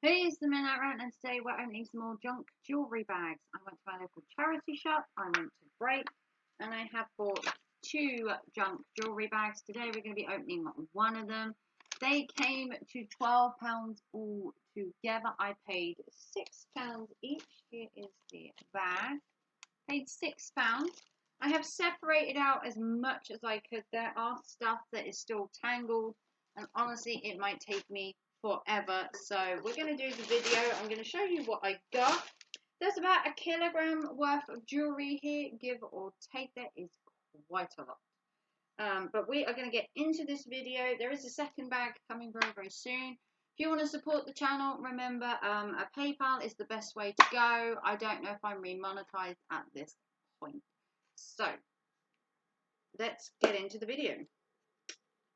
Hey, it's the Midnight Rant, and today we're opening some more junk jewellery bags. I went to my local charity shop, I went to Break, and I have bought 2 junk jewellery bags. Today we're going to be opening one of them. They came to £12 all together. I paid £6 each. Here is the bag. Paid £6. I have separated out as much as I could. There are stuff that is still tangled, and honestly it might take me forever, so we're going to do the video. I'm going to show you what I got. There's about 1 kilogram worth of jewelry here, give or take. That is quite a lot, but we are going to get into this video. There is a second bag coming very, very soon. If you want to support the channel, remember a PayPal is the best way to go. I don't know if I'm remonetized at this point, so let's get into the video.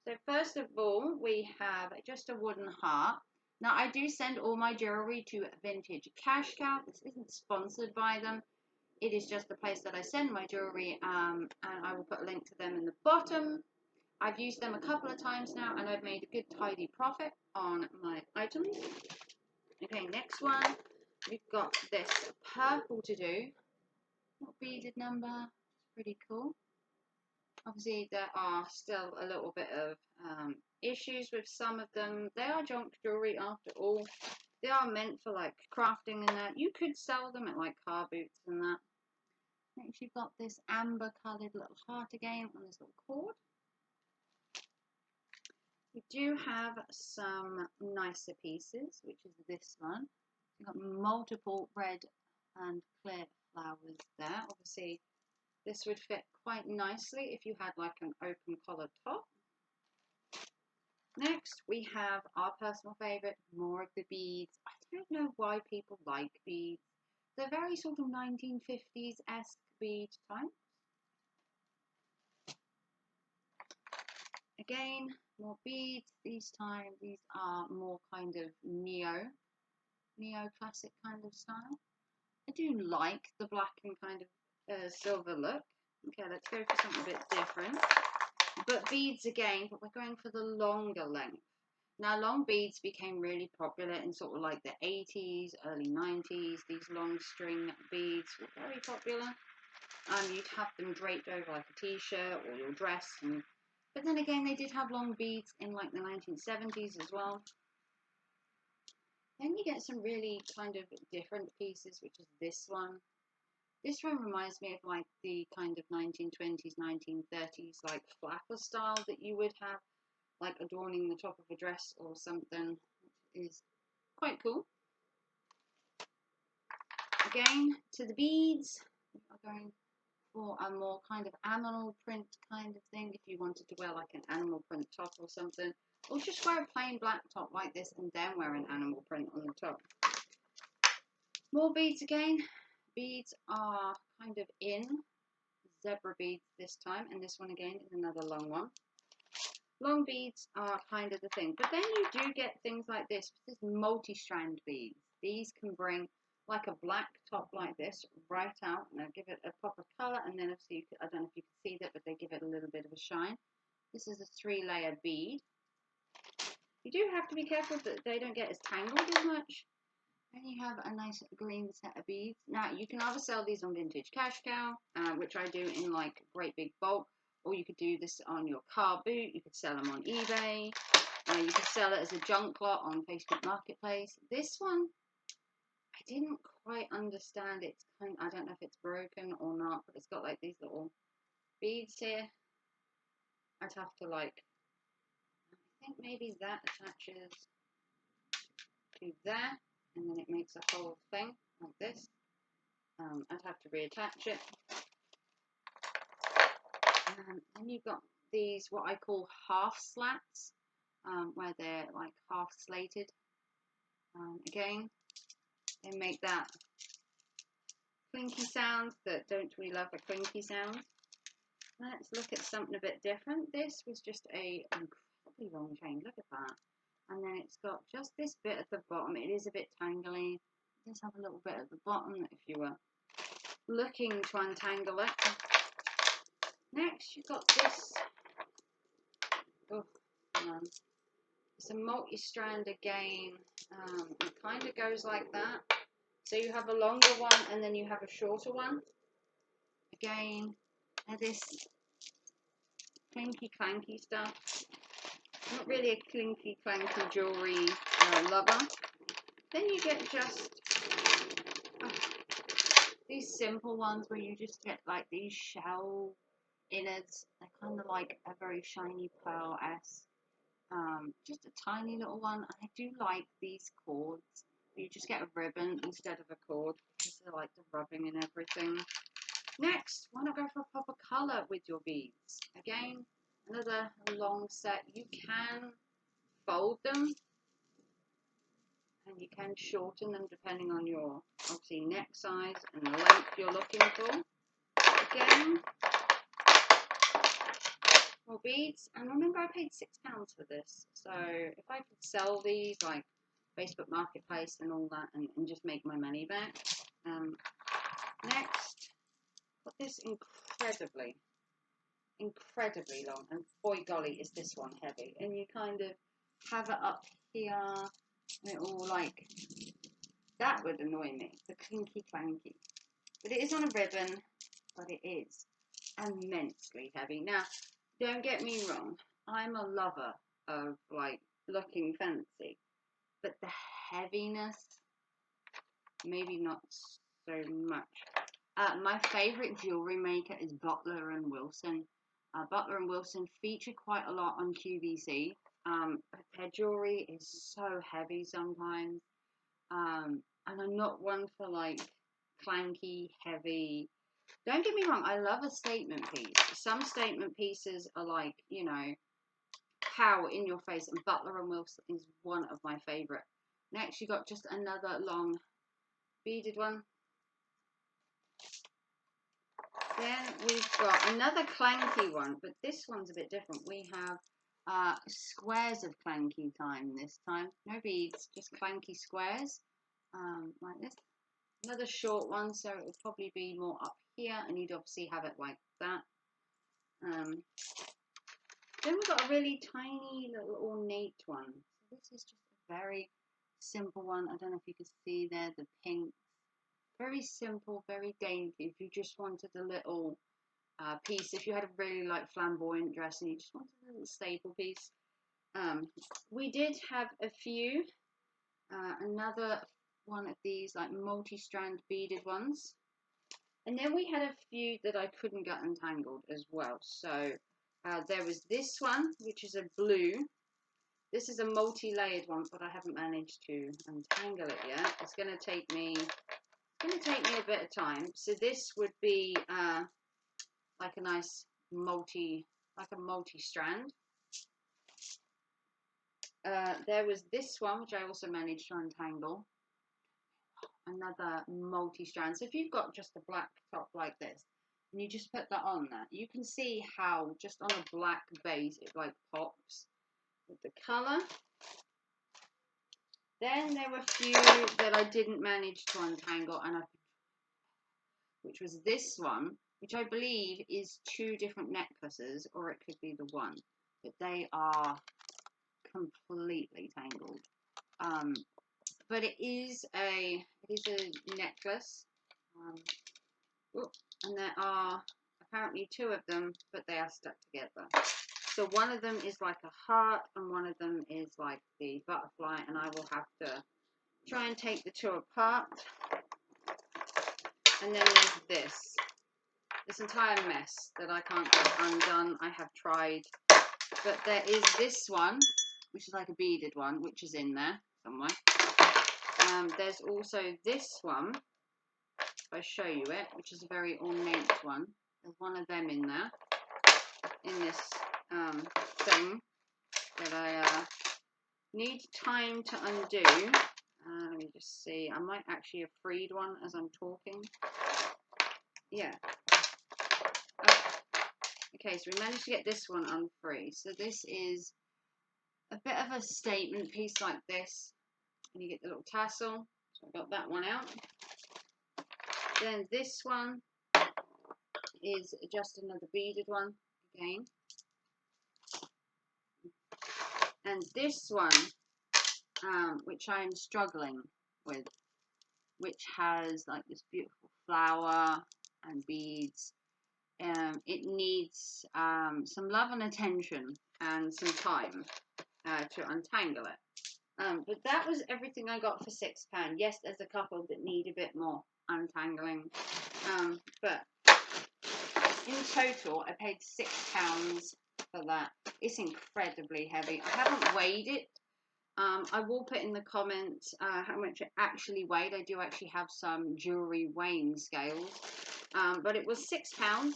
So first of all, we have just a wooden heart. Now, I do send all my jewellery to Vintage Cash Cow. This isn't sponsored by them. It is just the place that I send my jewellery, and I will put a link to them in the bottom. I've used them a couple of times now, and I've made a good tidy profit on my items. Okay, next one. We've got this purple to do. Not beaded number. It's pretty cool. Obviously, there are still a little bit of issues with some of them. They are junk jewelry after all. They are meant for like crafting and that. You could sell them at like car boots and that. Next, you've got this amber coloured little heart again on this little cord. We do have some nicer pieces, which is this one. You've got multiple red and clear flowers there. Obviously, this would fit quite nicely if you had like an open collar top. Next, we have our personal favourite, more of the beads. I don't know why people like beads. They're very sort of 1950s-esque bead type. Again, more beads. These are more kind of neo-classic kind of style. I do like the black and kind of silver look. Okay, let's go for something a bit different. But beads again, but we're going for the longer length. Now, long beads became really popular in sort of like the 80s, early 90s. These long string beads were very popular. You'd have them draped over like a t-shirt or your dress. But then again, they did have long beads in like the 1970s as well. Then you get some really kind of different pieces, which is this one. This one reminds me of like the kind of 1920s, 1930s, like flapper style that you would have, like adorning the top of a dress or something, which is quite cool. Again, to the beads, we are going for a more kind of animal print kind of thing. If you wanted to wear like an animal print top or something, or just wear a plain black top like this and then wear an animal print on the top. More beads again. Beads are kind of in. Zebra beads this time, and this one again is another long one. Long beads are kind of the thing, but then you do get things like this. This is multi-strand beads. These can bring like a black top like this right out, and they'll give it a pop of colour, and then obviously, I don't know if you can see that, but they give it a little bit of a shine. This is a 3-layer bead. You do have to be careful that they don't get as tangled as much. And you have a nice green set of beads. Now, you can either sell these on Vintage Cash Cow, which I do in like great big bulk, or you could do this on your car boot. You could sell them on eBay. You could sell it as a junk lot on Facebook Marketplace. This one, I didn't quite understand. It's kind of, I don't know if it's broken or not, but it's got like these little beads here. I'd have to like, I think maybe that attaches to there. And then it makes a whole thing like this. I'd have to reattach it. And you've got these, what I call half slats, where they're like half slated. Again, they make that clinky sound that don't we love a clinky sound. Let's look at something a bit different. This was just a incredibly long chain. Look at that. And then it's got just this bit at the bottom. It is a bit tangly. It does have a little bit at the bottom if you were looking to untangle it. Next, you've got this It's a multi-strand again. It kind of goes like that. So you have a longer one and then you have a shorter one. Again, this clinky clanky stuff. Not really a clinky clanky jewellery lover. Then you get just these simple ones where you just get like these shell innards. They're kind of like a very shiny pearl-esque. Just a tiny little one. And I do like these cords. You just get a ribbon instead of a cord because they like the rubbing and everything. Next, why not go for a proper colour with your beads? Again, another long set. You can fold them and you can shorten them depending on your, obviously, neck size and the length you're looking for. Again, more beads. And remember, I paid £6 for this. So if I could sell these like Facebook Marketplace and all that and just make my money back. Next, got this incredibly long, and boy golly is this one heavy, and you kind of have it up here and it all like that would annoy me, the clinky clanky, but it is on a ribbon, but it is immensely heavy. Now don't get me wrong, I'm a lover of like looking fancy, but the heaviness maybe not so much. My favourite jewellery maker is Butler and Wilson. Butler and Wilson feature quite a lot on QVC. But their jewellery is so heavy sometimes. And I'm not one for like clanky, heavy. Don't get me wrong, I love a statement piece. Some statement pieces are like, you know, power in your face, and Butler and Wilson is one of my favourite. Next, you got just another long beaded one. Then we've got another clanky one, but this one's a bit different. We have squares of clanky time this time. No beads, just clanky squares, like this. Another short one, so it would probably be more up here, and you'd obviously have it like that. Then we've got a really tiny little ornate one. So this is just a very simple one. I don't know if you can see there, the pink. Very simple, very dainty. If you just wanted a little piece, if you had a really like flamboyant dress and you just wanted a little staple piece. We did have a few, another one of these like multi-strand beaded ones. And then we had a few that I couldn't get untangled as well. So there was this one, which is a blue. This is a multi-layered one, but I haven't managed to untangle it yet. It's going to take me a bit of time. So this would be like a nice multi-strand. There was this one, which I also managed to untangle. Another multi-strand. So if you've got just a black top like this, and you just put that on there, you can see how just on a black base it like pops with the colour. Then there were a few that I didn't manage to untangle, which was this one, which I believe is 2 different necklaces, or it could be the one, but they are completely tangled. But it is a necklace, and there are apparently 2 of them, but they are stuck together. So one of them is like a heart, and one of them is like the butterfly, and I will have to try and take the 2 apart. And then there's this entire mess that I can't get undone. I have tried, but there is this one, which is like a beaded one, which is in there somewhere. There's also this one, if I show you it, which is a very ornate one. There's one of them in there, in this thing that I need time to undo. Let me just see. I might actually have freed one as I'm talking. Yeah. Okay, so we managed to get this one unfree. So this is a bit of a statement piece like this. And you get the little tassel. So I got that one out. Then this one is just another beaded one again. And this one, which I'm struggling with, which has like this beautiful flower and beads. It needs some love and attention and some time to untangle it. But that was everything I got for £6. Yes, there's a couple that need a bit more untangling. But in total, I paid £6 for that. It's incredibly heavy. I haven't weighed it. I will put in the comments how much it actually weighed. I do actually have some jewellery weighing scales. But it was £6.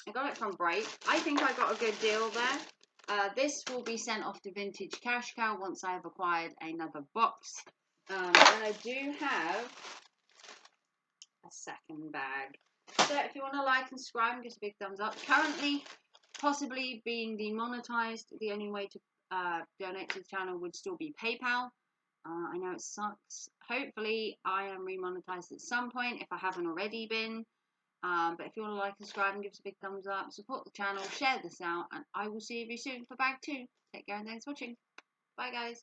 I got it from Break. I think I got a good deal there. This will be sent off to Vintage Cash Cow once I have acquired another box. And I do have a second bag. So if you want to like and subscribe, give us a big thumbs up. Currently, possibly being demonetized, the only way to donate to the channel would still be PayPal. I know it sucks. Hopefully, I am remonetized at some point if I haven't already been. But if you want to like and subscribe and give us a big thumbs up, support the channel, share this out, and I will see you very soon for bag 2. Take care and thanks for watching. Bye, guys.